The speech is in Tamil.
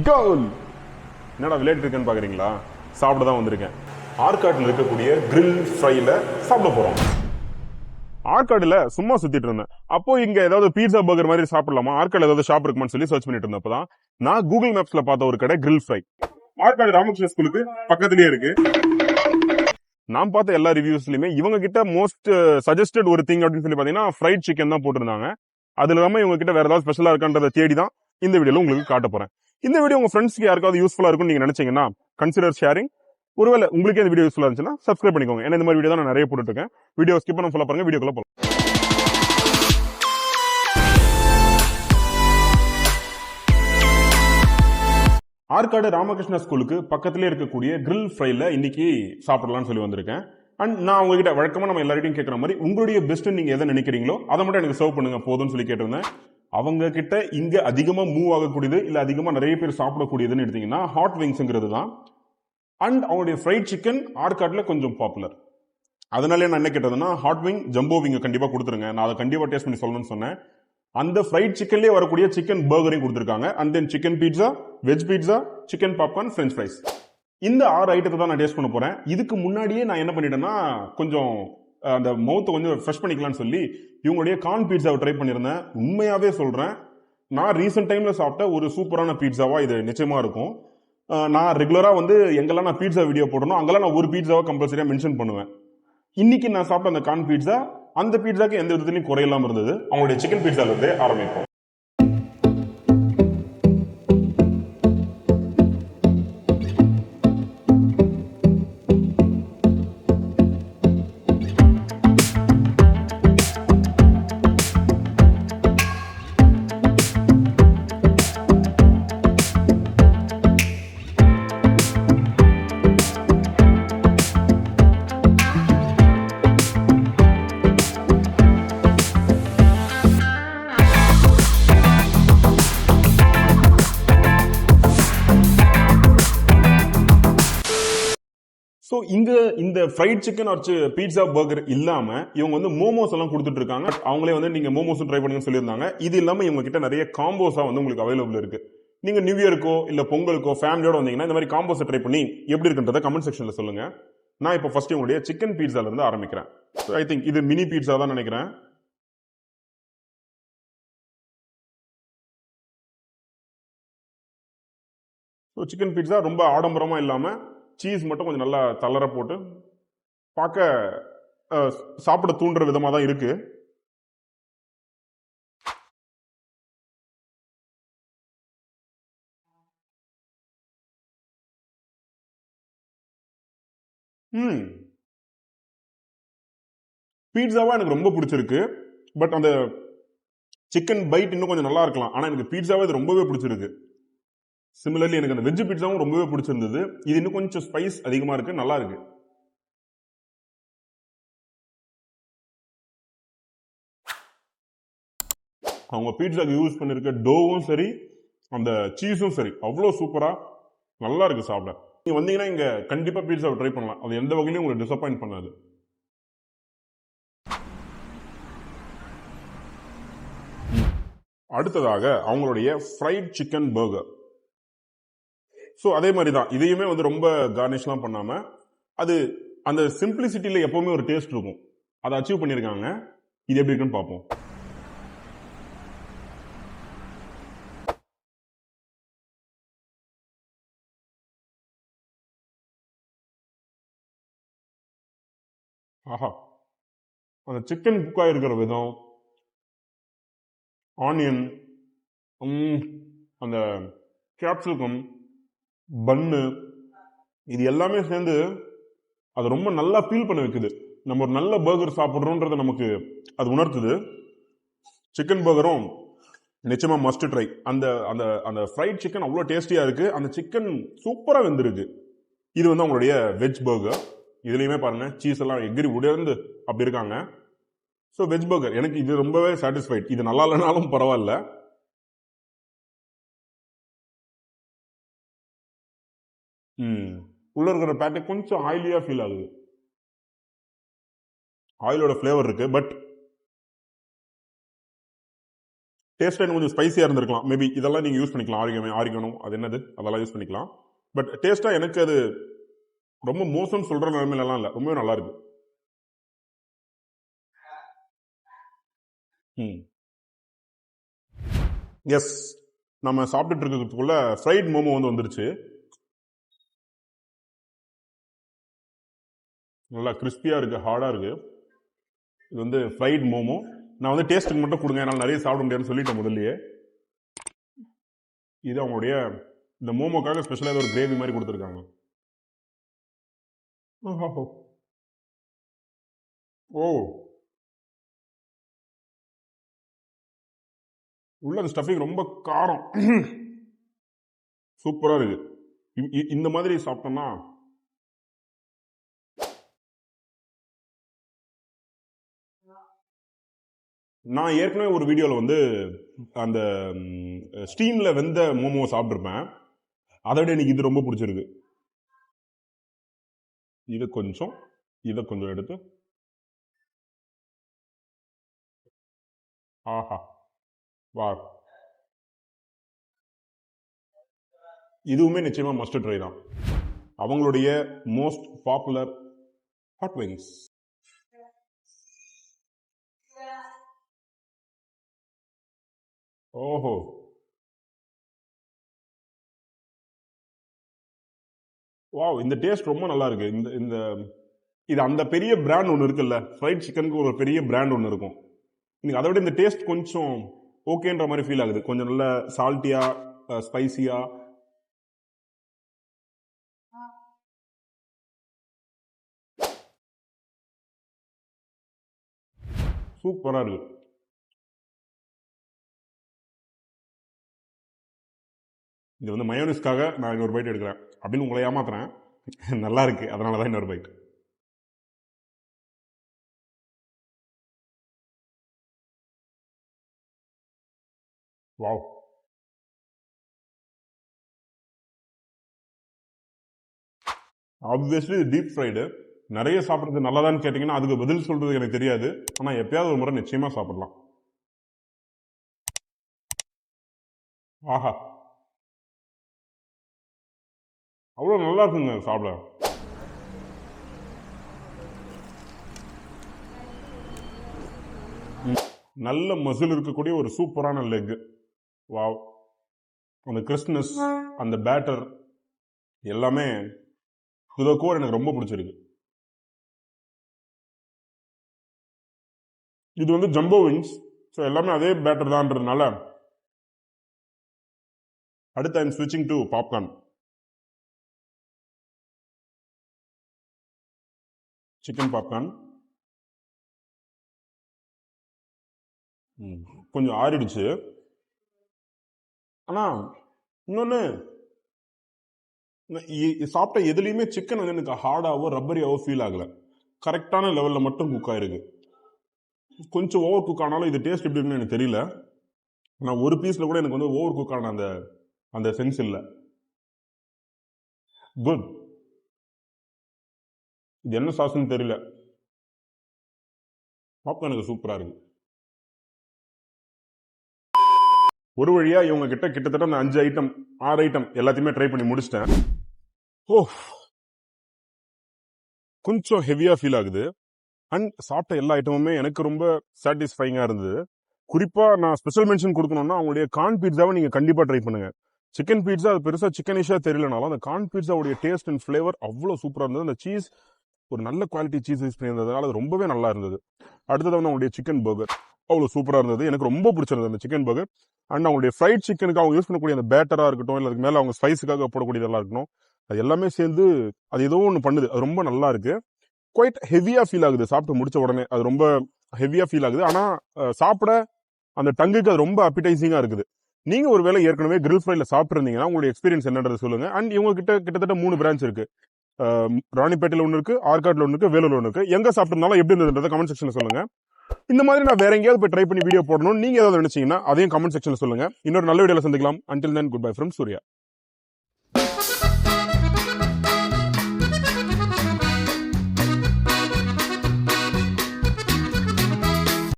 கோல் என்னடா விளையாட்டு இருக்குன்னு பாக்குறீங்களா? சாப்பிட தான் வந்திருக்கேன். ஆற்காட்டில் இருக்கக்கூடிய கிரில் ஃப்ரைல சாப்பிட போறோம். ஆற்காடுல சும்மா சுத்திட்டு இருந்தேன். அப்போ இங்க ஏதாவது பீட்சா பர்கர் மாதிரி சாப்பிடலாமா, ஆற்காடு ஏதாவது ஷாப் இருக்குமான்னு சொல்லி சர்ச் பண்ணிட்டு இருந்தப்பதான் நான் கூகுள் மேப்ஸ்ல பார்த்த ஒரு கடை கிரில் ஃப்ரை. ஆற்காடு ராமகிருஷ்ண ஸ்கூலுக்கு பக்கத்துலயே இருக்கு. நான் பார்த்த எல்லா ரிவ்யூஸ்லயுமே இவங்க கிட்ட மோஸ்ட் சஜஸ்டட் ஒரு திங் அப்படின்னு சொல்லி பாத்தீங்கன்னா ஃப்ரைட் சிக்கன் தான் போட்டிருந்தாங்க. அது இல்லாம இவங்க கிட்ட வேற ஏதாவது ஸ்பெஷலா இருக்கான்றதை தேடி தான் இந்த வீடியோல உங்களுக்கு காட்ட போறேன். இந்த வீடியோ உங்க ஃப்ரெண்ட்ஸ்க்கு யாருக்காவது யூஸ்ஃபுல்லா இருக்கும்னு நீங்க நினைச்சீங்கன்னா கன்சிடர் ஷேரிங். ஒருவேளை உங்களுக்கு இந்த வீடியோ யூஸ்ஃபுல்லா இருந்துச்சுன்னா சப்ஸ்கிரைப் பண்ணிக்கோங்க. ஏன்னா இந்த மாதிரி வீடியோ தான் நான் நிறைய போட்டுட்டு இருக்கேன். வீடியோ ஸ்கிப் பண்ண ஃபாலோ பாருங்க. வீடியோக்குள்ள போலாம். ஆற்காடு ராமகிருஷ்ணா ஸ்கூலுக்கு பக்கத்திலே இருக்கக்கூடிய கிரில் ஃப்ரைல இன்னைக்கு சாப்பிடலாம்னு சொல்லி வந்திருக்கேன். அண்ட் நான் உங்ககிட்ட வழக்கமா நம்ம எல்லாரையும் கேட்கற மாதிரி உங்களுடைய பெஸ்ட் நீங்க எதை நினைக்கிறீங்களோ அதை மட்டும் எனக்கு சர்வ் பண்ணுங்க போதும்னு சொல்லி கேட்டிருந்தேன். அவங்க கிட்ட இங்க அதிகமா மூவ் ஆகக்கூடியது இல்ல அதிகமா நிறைய பேர் சாப்பிடக்கூடியதுன்னு எடுத்தீங்கன்னா ஹாட் விங்ஸ்ங்கிறது தான். அண்ட் அவங்களுடைய ஃப்ரைட் சிக்கன் ஆற்காட்டுல கொஞ்சம் பாப்புலர். அதனால நான் என்ன கேட்டதுன்னா ஹாட் விங் ஜம்போ விங் கண்டிப்பா கொடுத்துருங்க, நான் அதை கண்டிப்பா டேஸ்ட் பண்ணி சொல்லணும்னு சொன்னேன். அந்த ஃப்ரைட் சிக்கன்லயே வரக்கூடிய சிக்கன் பர்கரையும் கொடுத்துருக்காங்க. And then chicken pizza, veg pizza, chicken popcorn, French fries. இந்த 6 ஐட்டத்தை தான் நான் டேஸ்ட் பண்ண போறேன். இதுக்கு முன்னாடியே நான் என்ன பண்ணிட்டேன்னா கொஞ்சம் அந்த மவுத்தை கொஞ்சம் ஃப்ரெஷ் பண்ணிக்கலாம்னு சொல்லி இவங்களுடைய கார்ன் பீட்சாவை ட்ரை பண்ணியிருந்தேன். உண்மையாவே சொல்றேன், நான் ரீசெண்ட் டைம்ல சாப்பிட்ட ஒரு சூப்பரான பீட்சாவா இது நிச்சயமா இருக்கும். நான் ரெகுலரா எங்கெல்லாம் நான் பீட்சா வீடியோ போடணும் அங்கெல்லாம் நான் ஒரு பீட்சாவை கம்பல்சரியா மென்ஷன் பண்ணுவேன். இன்னைக்கு நான் சாப்பிட்ட அந்த கார்ன் பீட்சா அந்த பீட்சாக்கு எந்த விதத்திலையும் குறையில்லாம இருந்தது. அவங்களுடைய சிக்கன் பீட்சால இருந்து ஆரம்பிப்போம். ஸோ இங்க இந்த fried chicken or pizza burger இல்லாம இவங்க மோமோஸ் எல்லாம் கொடுத்துட்டு இருக்காங்க. அவங்களே நீங்க மோமோஸும் ட்ரை பண்ணுங்கன்னு சொல்லியிருந்தாங்க. இது இல்லாம இவங்க கிட்ட நிறைய காம்போஸா உங்களுக்கு அவைலபிள் இருக்கு. நீங்க நியூ இயருக்கோ இல்ல பொங்கலுக்கோ ஃபேமிலியோட வந்தீங்கன்னா இந்த மாதிரி காம்போஸை ட்ரை பண்ணி எப்படி இருக்குன்றத கமெண்ட் செக்ஷன்ல சொல்லுங்க. நான் இப்போ ஃபர்ஸ்ட் உங்களுடைய சிக்கன் பீட்சால இருந்து ஆரம்பிக்கிறேன். ஐ திங்க் இது மினி பீட்சா தான் நினைக்கிறேன். சிக்கன் பீட்சா ரொம்ப ஆடம்பரமா இல்லாம சீஸ் மட்டும் கொஞ்சம் நல்லா தளர போட்டு பார்க்க சாப்பிட தூண்டுற விதமா தான் இருக்கு. பீட்சாவா எனக்கு ரொம்ப பிடிச்சிருக்கு. பட் அந்த சிக்கன் பைட் இன்னும் கொஞ்சம் நல்லா இருக்கலாம். ஆனா எனக்கு பீட்சாவே இது ரொம்பவே பிடிச்சிருக்கு. சிமிலர்லி எனக்கு அந்த வெஜ் பீட்சாவும் ரொம்பவே பிடிச்சிருந்தது. இது இன்னும் கொஞ்சம் ஸ்பைஸ் அதிகமா இருக்கு, நல்லா இருக்கு. அவங்க பீட்சாக்கு யூஸ் பண்ணிருக்க டோவும் சரி அந்த சீஸும் சரி அவ்வளோ சூப்பரா நல்லா இருக்கு சாப்பிட. நீங்க வந்தீங்கன்னா இங்க கண்டிப்பா பீட்சாவை ட்ரை பண்ணலாம். அது எந்த வகையிலும் உங்களுக்கு டிசப்பாயிண்ட் பண்ணாது. அடுத்ததாக அவங்களுடைய ஃப்ரைட் சிக்கன் பர்கர். ஸோ அதே மாதிரி தான் இதையுமே ரொம்ப கார்னிஷ்லாம் பண்ணாம அது அந்த சிம்பிளிசிட்டியில எப்பவுமே ஒரு டேஸ்ட் இருக்கும். அதை அச்சீவ் பண்ணியிருக்காங்க. இது எப்படி இருக்குன்னு பார்ப்போம். ஆஹா, அந்த சிக்கன் குக் ஆயிருக்கிற விதம், ஆனியன், அந்த கேப்சிகம், பன்னு, இது எல்லாமே சேர்ந்து அது ரொம்ப நல்லா ஃபீல் பண்ண வைக்குது. நம்ம ஒரு நல்ல பர்கர் சாப்பிட்றோன்றத நமக்கு அது உணர்த்துது. சிக்கன் பர்கரும் நிச்சயமா மஸ்ட் ட்ரை. அந்த அந்த அந்த ஃப்ரைட் சிக்கன் அவ்வளோ டேஸ்டியா இருக்கு. அந்த சிக்கன் சூப்பரா வெந்திருக்கு. இது அவங்களுடைய வெஜ் பர்கர். இதுலயுமே பாருங்க சீஸ் எல்லாம் எகிரி உடையர்ந்து அப்படி இருக்காங்க. ஸோ வெஜ் பர்கர் எனக்கு இது ரொம்பவே சாட்டிஸ்ஃபைட். இது நல்லா இல்லைனாலும் பரவாயில்ல. உள்ள இருக்கிற பேக்கெட் கொஞ்சம் ஆயிலியா ஃபீல் ஆகுது. ஆயிலோட ஃபிளேவர் இருக்கு. பட் டேஸ்ட் கொஞ்சம் ஸ்பைசியா இருந்திருக்கலாம். மேபி இதெல்லாம் நீங்க யூஸ் பண்ணிக்கலாம். ஆரிகனோ அது என்னது அதெல்லாம் யூஸ் பண்ணிக்கலாம். பட் டேஸ்டா எனக்கு அது ரொம்ப மோசம் சொல்ற நிலைமையில எல்லாம் இல்ல. ரொம்பவே நல்லா இருக்கு. எஸ், நம்ம சாப்பிட்டுட்டு இருக்கிறதுக்குள்ள ஃப்ரைட் மோமோ வந்து வந்துருச்சு. நல்லா கிறிஸ்பியா இருக்கு, ஹார்டா இருக்கு. இது வந்து ஃப்ரைட் மோமோ. நான் வந்து டேஸ்ட்டுக்கு மட்டும் கொடுங்க, என்னால் நிறைய சாப்பிட முடியாதுன்னு சொல்லிட்டேன் முதல்லயே. இது அவங்களுடைய இந்த மோமோக்காக ஸ்பெஷலாக ஒரு கிரேவி மாதிரி கொடுத்துருக்காங்க. ஓ, உள்ள அந்த ஸ்டஃபிங் ரொம்ப காரம். சூப்பரா இருக்கு. இந்த மாதிரி சாப்பிட்டோம்னா நான் ஏற்கனவே ஒரு வீடியோல வந்து அந்த ஸ்டீம்ல வெந்த மோமோ சாப்பிட்டுருப்பேன். அதை விட எனக்கு இது ரொம்ப பிடிச்சிருக்கு. இதை கொஞ்சம் எடுத்து ஆஹா வா, இதுவுமே நிச்சயமா மஸ்ட் ட்ரை தான். அவங்களுடைய மோஸ்ட் பாப்புலர் ஹாட் விங்ஸ். ஓஹோ, வாவ், இந்த டேஸ்ட் ரொம்ப நல்லா இருக்கு. இந்த இந்த இது அந்த பெரிய பிராண்ட் ஒன்று இருக்குல்ல, ஃப்ரைட் சிக்கனுக்கு ஒரு பெரிய பிராண்ட் ஒன்று இருக்கும். எனக்கு அதை விட இந்த டேஸ்ட் கொஞ்சம் ஓகேன்ற மாதிரி ஃபீல் ஆகுது. கொஞ்சம் நல்ல சால்ட்டியா, ஸ்பைசியா. சூப்பரா இருக்கு. இது வந்து மயோனிஸ்க்காக நான் இன்னொரு பைட் எடுக்கிறேன் அப்படின்னு உங்களை ஏமாத்துறேன். நல்லா இருக்கு, அதனாலதான் இன்னொரு byte. Wow, obviously deep fried. நிறைய சாப்பிட்றது நல்லதான்னு கேட்டீங்கன்னா அதுக்கு பதில் சொல்றது எனக்கு தெரியாது. ஆனா எப்பயாவது ஒரு முறை நிச்சயமா சாப்பிடலாம். ஆஹா, அவ்வளவு நல்லா இருக்குங்க சாப்பிட. நல்ல மசில் இருக்கக்கூடிய ஒரு சூப்பரான லெக். வாவ், அந்த கிறிஸ்ப்னஸ், அந்த பேட்டர் எல்லாமே கோர் எனக்கு ரொம்ப பிடிச்சிருக்கு. இது வந்து ஜம்போ விங்ஸ், ஸோ எல்லாமே அதே பேட்டர் தான்றதுனால. அடுத்து ஐம் ஸ்விட்சிங் டு பாப்கார்ன். சிக்கன் பாப்கார்ன் கொஞ்சம் ஆறிடுச்சு. ஆனா இன்னொன்னு, சாப்பிட்ட எதுலையுமே சிக்கன் வந்து எனக்கு ஹார்டாவோ ரப்பரியாவோ ஃபீல் ஆகல. கரெக்டான லெவல்ல மட்டும் குக் ஆயிருக்கு. கொஞ்சம் ஓவர் குக் ஆனாலும் இது டேஸ்ட் எப்படி இருக்குன்னு எனக்கு தெரியல. நான் ஒரு பீஸ்ல கூட எனக்கு வந்து ஓவர் குக் ஆன அந்த சென்ஸ் இல்லை. குட். இது என்ன சாஸ்ன்னு தெரியல. பாப்கார்னுக்கு சூப்பரா இருக்கு. ஒரு வழியா இவங்க கிட்ட கிட்டத்தட்ட அந்த 5 ஐட்டம் 6 ஐட்டம் எல்லாத்தையுமே ட்ரை பண்ணி முடிச்சிட்டேன். ஓ, கொஞ்சம் ஹெவியா ஃபீல் ஆகுது. அண்ட் சாப்பிட்ட எல்லா ஐட்டமுமே எனக்கு ரொம்ப சாட்டிஸ்ஃபைங்கா இருந்தது. குறிப்பா நான் ஸ்பெஷல் மென்ஷன் கொடுக்கணும்னா அவங்களுடைய கார்ன் பீட்சாவை நீங்க கண்டிப்பா ட்ரை பண்ணுங்க. சிக்கன் பீட்சா அது பெருசா சிக்கனிஷா தெரியலனாலும் அந்த கார்ன் பீட்சாவுடைய டேஸ்ட் அண்ட் ஃபிளேவர் அவ்வளவு சூப்பரா இருந்தது. அந்த சீஸ் ஒரு நல்ல குவாலிட்டி சீஸ் யூஸ் பண்ணியிருந்ததுனால அது ரொம்பவே நல்லா இருந்தது. அடுத்தது வந்து அவங்களுடைய சிக்கன் பர்கர் அவ்வளவு சூப்பரா இருந்தது. எனக்கு ரொம்ப பிடிச்சிருந்தது அந்த சிக்கன் பர்கர். அண்ட் அவங்களுடைய ஃப்ரைட் சிக்கனுக்கு அவங்க யூஸ் பண்ணக்கூடிய அந்த பேட்டரா இருக்கட்டும், இல்லை அதுக்கு மேல அவங்க ஸ்பைஸுக்காக போடக்கூடியதெல்லாம் இருக்கணும், அது எல்லாமே சேர்ந்து அது ஏதோ ஒன்று பண்ணுது. அது ரொம்ப நல்லா இருக்கு. குவைட் ஹெவியா ஃபீல் ஆகுது சாப்பிட்டு முடிச்ச உடனே. அது ரொம்ப ஹெவியா ஃபீல் ஆகுது. ஆனா சாப்பிட அந்த டங்குக்கு அது ரொம்ப அப்பிடைசிங்கா இருக்குது. நீங்க ஒரு வேளை ஏற்கனவே கிரில் ஃப்ரைல சாப்பிட்டுருந்தீங்கன்னா உங்களுடைய எக்ஸ்பீரியன்ஸ் என்னன்றது சொல்லுங்க. அண்ட் இவங்க கிட்டத்தட்ட 3 பிரான்ச் இருக்கு. ராணிப்பேட்டையில் ஒன்று இருக்கு, ஆற்காட்டில் ஒன்று இருக்கு, வேலூர் ஒன்று இருக்கு. எங்க சாப்பிட்டதுனால எப்படி இருந்ததுன்றத கமெண்ட் செக்ஷன்ல சொல்லுங்க. இந்த மாதிரி நான் வேற எங்கேயாவது போய் ட்ரை பண்ணி வீடியோ போடணும் நீங்க ஏதாவது நினைச்சீங்கன்னா அதையும் கமெண்ட் செக்ஷன்ல சொல்லுங்க. இன்னொரு நல்ல வீடியோல சந்திக்கலாம். Until then, goodbye from Surya.